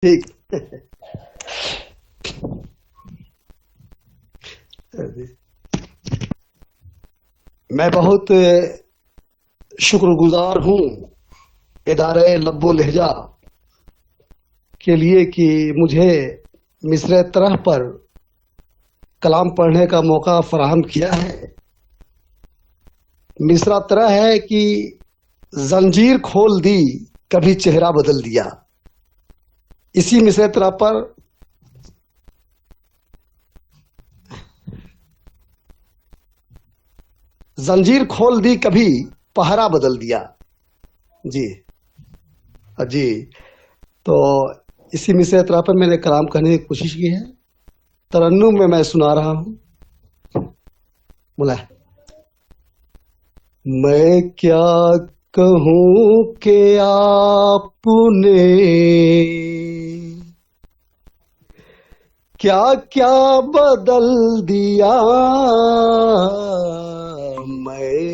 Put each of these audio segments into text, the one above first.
ٹھیک. میں بہت شکر گزار ہوں ادارہ لب و لہجہ کے لیے کہ مجھے مصرع طرح پر کلام پڑھنے کا موقع فراہم کیا ہے. مصرع طرح ہے کہ زنجیر کھول دی کبھی چہرہ بدل دیا. اسی مصرع طرح پر زنجیر کھول دی کبھی پہرا بدل دیا. جی جی. تو اسی مصرع طرح پر میں نے کلام کہنے کی کوشش کی ہے. ترنم میں سنا رہا ہوں. بولا میں کیا کہوں کہ آپ نے کیا کیا بدل دیا. میں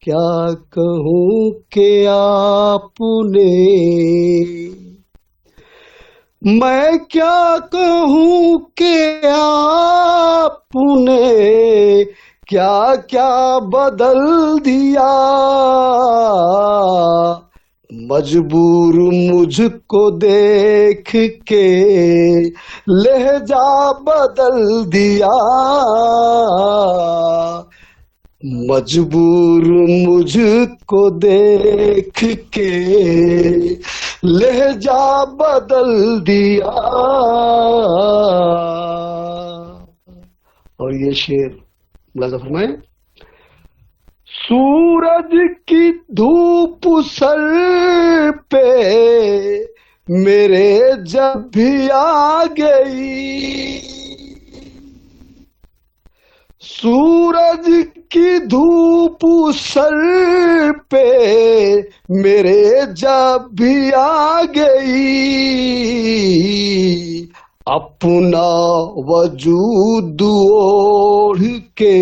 کیا کہوں کہ آپ نے میں کیا کہوں کہ آپ نے کیا کیا بدل دیا. مجبور مجھ کو دیکھ کے لہجہ بدل دیا. مجبور مجھ کو دیکھ کے لہجہ بدل دیا. اور یہ شعر ملاحظہ فرمائیں. سورج کی دھوپ سر پہ میرے جب بھی آ گئی. سورج کی دھوپ سر پہ میرے جب بھی آ گئی. اپنا وجود اوڑھ کے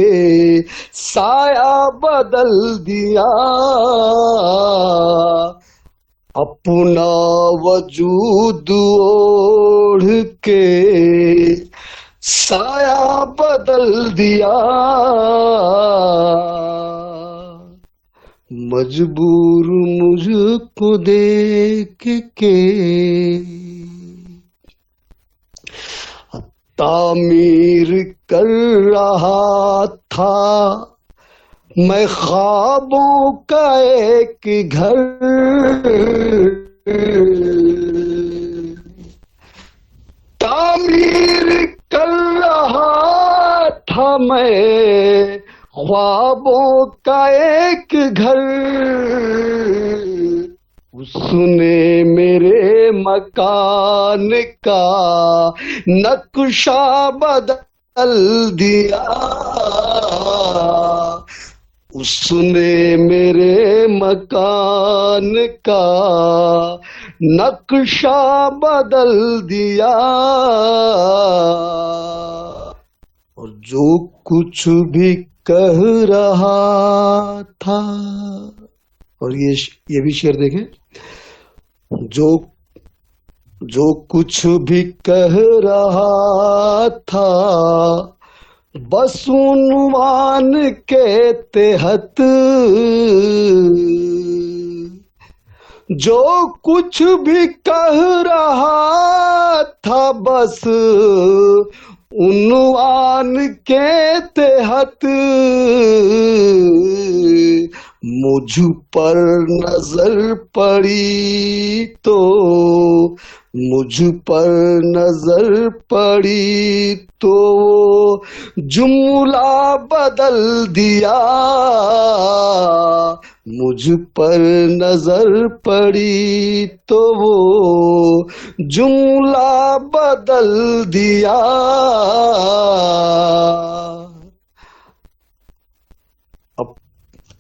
سایہ بدل دیا. اپنا وجود اوڑھ کے سایہ بدل دیا. مجبور مجھ کو دیکھ کے تعمیر کر رہا تھا میں خوابوں کا ایک گھر. تعمیر کر رہا تھا میں خوابوں کا ایک گھر. اس نے میرے مکان کا نقشہ بدل دیا. اس نے میرے مکان کا نقشہ بدل دیا. اور جو کچھ بھی کہہ رہا تھا. اور یہ بھی شعر دیکھیں. جو کچھ بھی کہہ رہا تھا بس عنوان کے تحت. جو کچھ بھی کہہ رہا تھا بس عنوان کے تحت. مجھ پر نظر پڑی تو مجھ پر نظر پڑی تو جملہ بدل دیا. مجھ پر نظر پڑی تو وہ جملہ بدل دیا.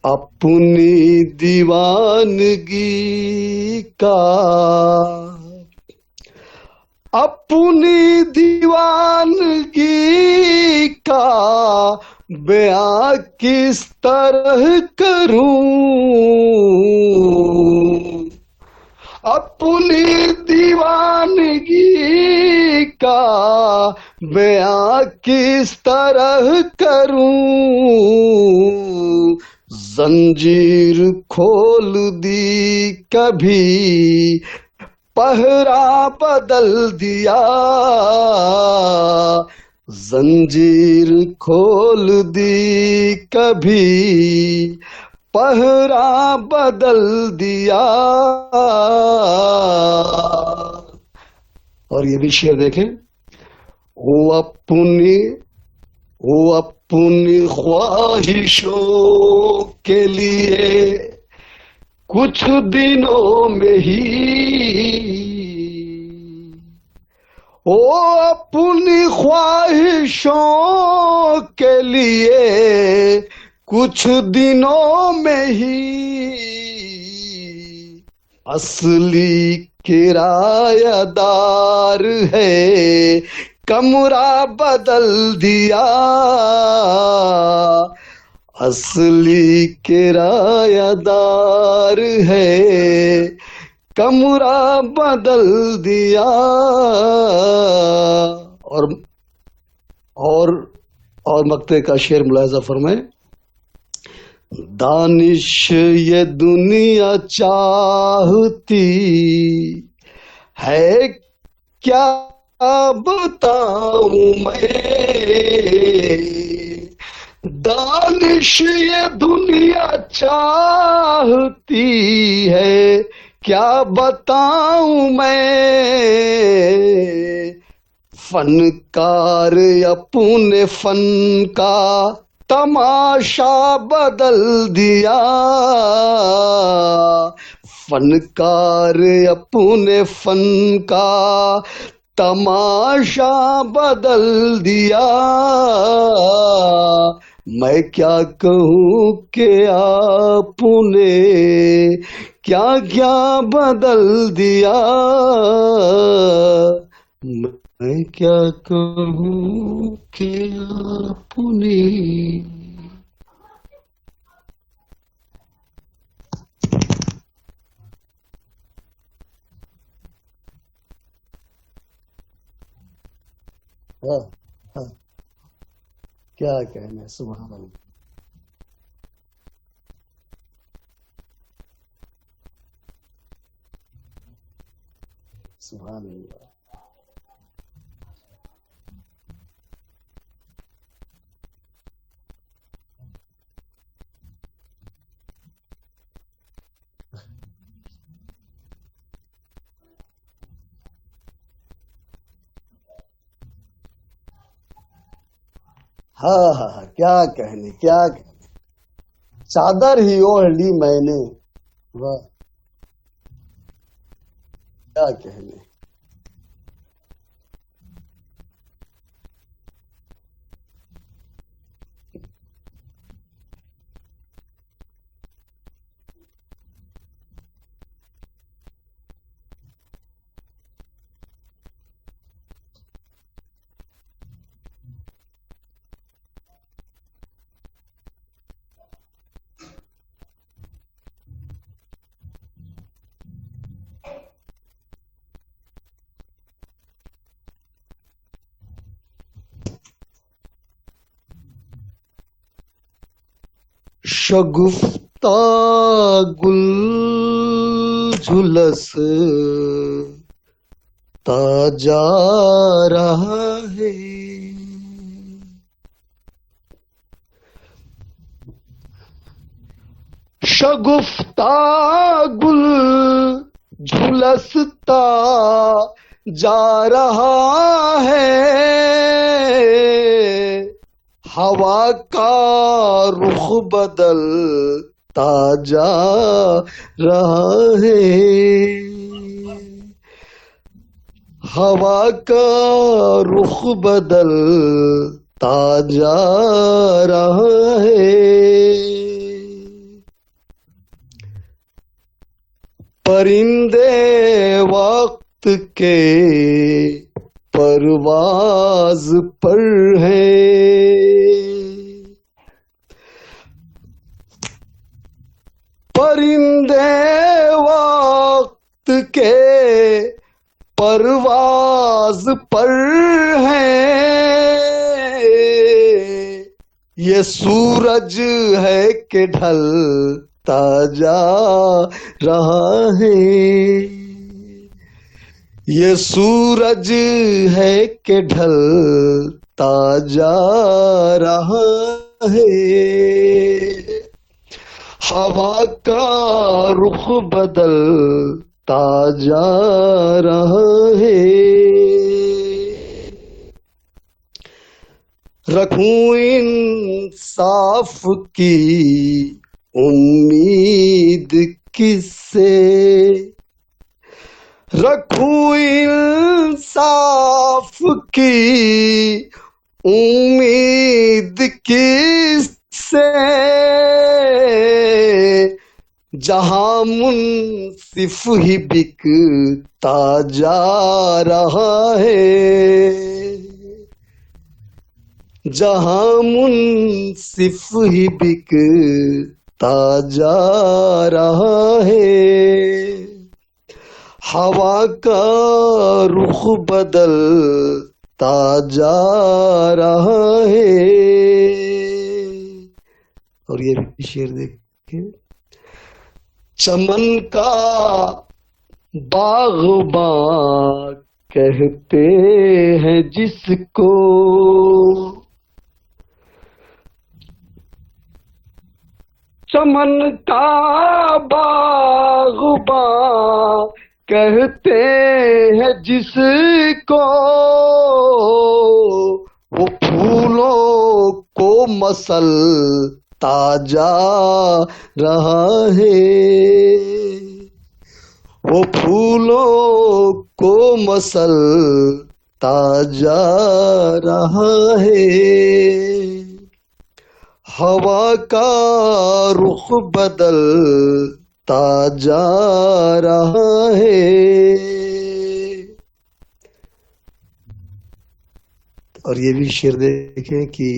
اپنی دیوانگی کا اپنی دیوانگی کا بیان کس طرح کروں. اپنی دیوانگی کا بیاں کس طرح کروں، زنجیر کھول دی کبھی پہرا بدل دیا، زنجیر کھول دی کبھی پہرا بدل دیا۔ اور یہ بھی شعر دیکھیں، وہ اپنی خواہشوں کے لیے کچھ دنوں میں ہی، وہ اپنی خواہشوں کے لیے کچھ دنوں میں ہی اصلی کرایہ دار ہے، کمرہ بدل دیا، اصلی کرایہ دار ہے، کمرہ بدل دیا۔ اور مقطع کا شعر ملاحظہ فرمائیں، دانش یہ دنیا چاہتی ہے کیا بتاؤں میں، دانش یہ دنیا چاہتی ہے کیا بتاؤں میں، فنکار اپنے فن کا تماشا بدل دیا، فنکار اپنے فن کا تماشا بدل دیا، میں کیا کہوں کہ آپ نے کیا کیا بدل دیا، میں کیا کہوں کہ آپ نے۔ ہاں کیا کہنا، سبحان اللہ، سبحان اللہ۔ ہاں کیا کہنے، کیا کہنے، چادر ہی اوڑھ لی میں نے، واہ کیا کہنے۔ شگفتہ گل جھلستا جا رہا ہے، شگفتہ گل جھلستا جا رہا ہے، ہوا کا رخ بدلتا جا رہا ہے، ہوا کا رخ بدلتا جا رہا ہے، پرندے وقت کے پرواز پر ہیں، پرندے وقت کے پرواز پر ہیں، یہ سورج ہے کہ ڈھلتا جا رہا ہے، یہ سورج ہے کہ ڈھلتا جا رہا ہے، ہوا کا رخ بدلتا جا رہا ہے، رکھوں انصاف کی امید کس سے، رکھوں انصاف کی امید کس سے، جہاں منصف ہی بکتا جا رہا ہے، جہاں منصف ہی بکتا جا رہا ہے، ہوا کا رخ بدلتا جا رہا ہے۔ اور یہ بھی شعر دیکھیں، چمن کا باغباں کہتے ہیں جس کو، چمن کا باغباں کہتے ہیں جس کو، وہ پھولوں کو مسلتا جا رہا ہے، وہ پھولوں کو مسلتا جا رہا ہے، ہوا کا رخ بدلتا جا رہا ہے۔ اور یہ بھی شعر دیکھیں کہ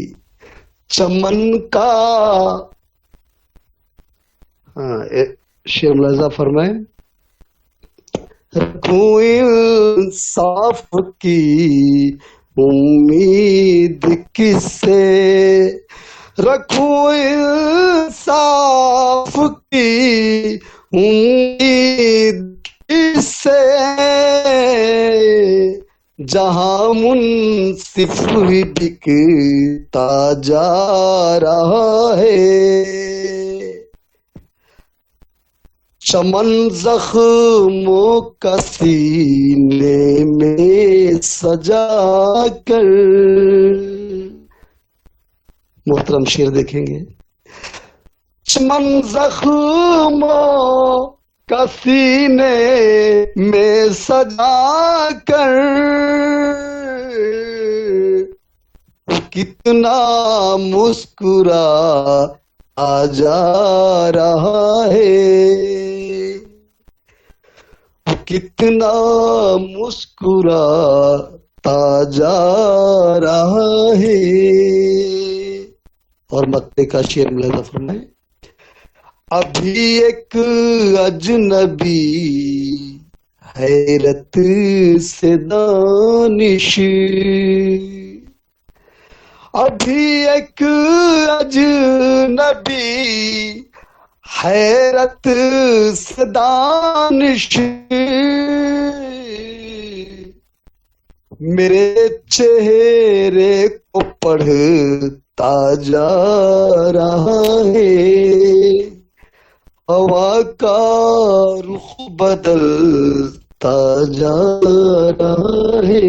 چمن کا، شعر ملاحظہ فرمائیں، رکھوں انصاف کی امید کس سے، رکھوں انصاف کی امید کس سے، جہاں منصف ہی بکتا جا رہا ہے، چمن زخموں کا سینے میں سجا کر، محترم شعر دیکھیں گے، چمن زخموں کا سینے میں سجا کر، کتنا مسکرا جا رہا ہے، کتنا مسکراتا جا رہا ہے۔ اور مکے کا شعر ملاحظہ فرمائیں، ابھی ایک اجنبی حیرت سے دانش، ابھی ایک اجنبی حیرت سے دانش، میرے چہرے کو پڑھتا جا رہا ہے، ہوا کا رخ بدلتا جا رہا ہے۔